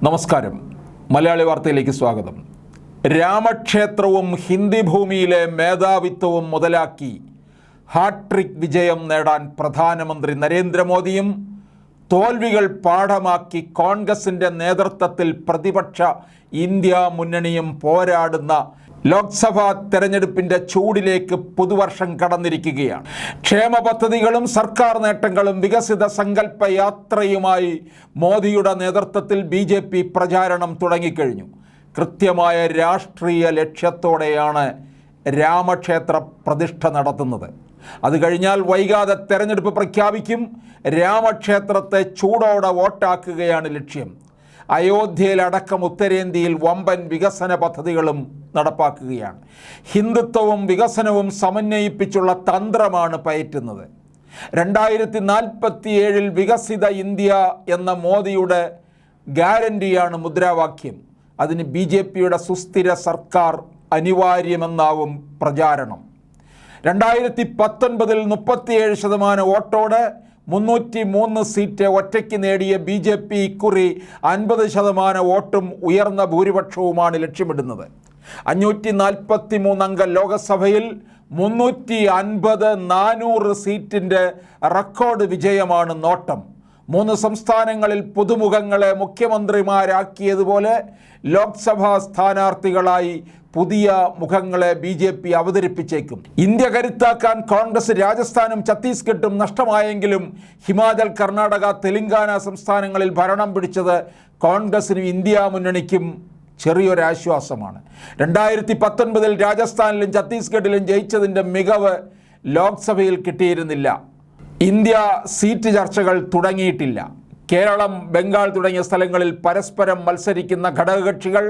നമസ്കാരം. മലയാളി വാർത്തയിലേക്ക് സ്വാഗതം. രാമക്ഷേത്രവും ഹിന്ദി ഭൂമിയിലെ മേധാവിത്വവും മുതലാക്കി ഹാട്രിക് വിജയം നേടാൻ പ്രധാനമന്ത്രി നരേന്ദ്രമോദിയും തോൽവികൾ പാഠമാക്കി കോൺഗ്രസിൻ്റെ നേതൃത്വത്തിൽ പ്രതിപക്ഷ ഇന്ത്യ മുന്നണിയും പോരാടുന്ന ലോക്സഭാ തെരഞ്ഞെടുപ്പിൻ്റെ ചൂടിലേക്ക് പുതുവർഷം കടന്നിരിക്കുകയാണ്. ക്ഷേമ പദ്ധതികളും സർക്കാർ നേട്ടങ്ങളും വികസിത സങ്കല്പ യാത്രയുമായി മോദിയുടെ നേതൃത്വത്തിൽ BJP പ്രചാരണം തുടങ്ങിക്കഴിഞ്ഞു. കൃത്യമായ രാഷ്ട്രീയ ലക്ഷ്യത്തോടെയാണ് രാമക്ഷേത്ര പ്രതിഷ്ഠ നടത്തുന്നത്. അത് കഴിഞ്ഞാൽ വൈകാതെ തെരഞ്ഞെടുപ്പ് പ്രഖ്യാപിക്കും. രാമക്ഷേത്രത്തെ ചൂടോടെ വോട്ടാക്കുകയാണ് ലക്ഷ്യം. അയോധ്യയിലടക്കം ഉത്തരേന്ത്യയിൽ വമ്പൻ വികസന പദ്ധതികളും നടപ്പാക്കുകയാണ്. ഹിന്ദുത്വവും വികസനവും സമന്വയിപ്പിച്ചുള്ള തന്ത്രമാണ് പയറ്റുന്നത്. 2047 വികസിത ഇന്ത്യ എന്ന മോദിയുടെ ഗ്യാരണ്ടിയാണ് മുദ്രാവാക്യം. അതിന് BJPയുടെ സുസ്ഥിര സർക്കാർ അനിവാര്യമെന്നാവും പ്രചാരണം. 2019 37% വോട്ടോടെ 303 സീറ്റ് ഒറ്റയ്ക്ക് നേടിയ BJP ഇക്കുറി 50% വോട്ടും ഉയർന്ന ഭൂരിപക്ഷവുമാണ് ലക്ഷ്യമിടുന്നത്. 543 അംഗ ലോകസഭയിൽ 350-400 സീറ്റിൻ്റെ റെക്കോർഡ് വിജയമാണ് നോട്ടം. 3 സംസ്ഥാനങ്ങളിൽ പുതുമുഖങ്ങളെ മുഖ്യമന്ത്രിമാരാക്കിയതുപോലെ ലോക്സഭാ സ്ഥാനാർത്ഥികളായി പുതിയ മുഖങ്ങളെ BJP അവതരിപ്പിച്ചേക്കും. ഇന്ത്യ കരുത്താക്കാൻ കോൺഗ്രസ് രാജസ്ഥാനും ഛത്തീസ്ഗഡും നഷ്ടമായെങ്കിലും ഹിമാചൽ, കർണാടക, തെലങ്കാന സംസ്ഥാനങ്ങളിൽ ഭരണം പിടിച്ചത് കോൺഗ്രസിനും ഇന്ത്യ മുന്നണിക്കും ചെറിയൊരാശ്വാസമാണ്. 2019 രാജസ്ഥാനിലും ഛത്തീസ്ഗഡിലും ജയിച്ചതിൻ്റെ മികവ് ലോക്സഭയിൽ കിട്ടിയിരുന്നില്ല. ഇന്ത്യ സീറ്റ് ചർച്ചകൾ തുടങ്ങിയിട്ടില്ല. കേരളം, ബംഗാൾ തുടങ്ങിയ സ്ഥലങ്ങളിൽ പരസ്പരം മത്സരിക്കുന്ന ഘടകകക്ഷികൾ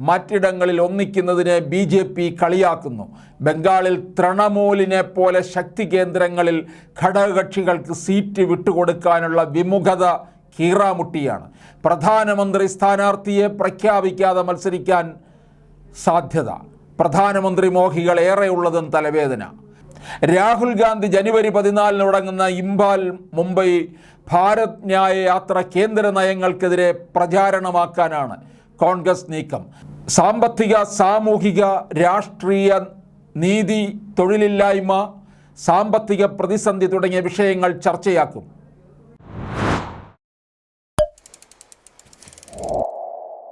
മറ്റിടങ്ങളിൽ ഒന്നിക്കുന്നതിനെ BJP കളിയാക്കുന്നു. ബംഗാളിൽ തൃണമൂലിനെ പോലെ ശക്തി കേന്ദ്രങ്ങളിൽ ഘടകകക്ഷികൾക്ക് സീറ്റ് വിട്ടുകൊടുക്കാനുള്ള വിമുഖത കീറാമുട്ടിയാണ്. പ്രധാനമന്ത്രി സ്ഥാനാർത്ഥിയെ പ്രഖ്യാപിക്കാതെ മത്സരിക്കാൻ സാധ്യത. പ്രധാനമന്ത്രി മോഹികൾ ഏറെയുള്ളതും തലവേദന. രാഹുൽ ഗാന്ധി ജനുവരി 14 തുടങ്ങുന്ന ഇംഫാൽ മുംബൈ ഭാരത് ന്യായ യാത്ര കേന്ദ്ര നയങ്ങൾക്കെതിരെ പ്രചാരണമാക്കാനാണ് കോൺഗ്രസ് നീക്കം. സാമ്പത്തിക, സാമൂഹിക, രാഷ്ട്രീയ, നീതി, തൊഴിലില്ലായ്മ, സാമ്പത്തിക പ്രതിസന്ധി തുടങ്ങിയ വിഷയങ്ങൾ ചർച്ചയാക്കും.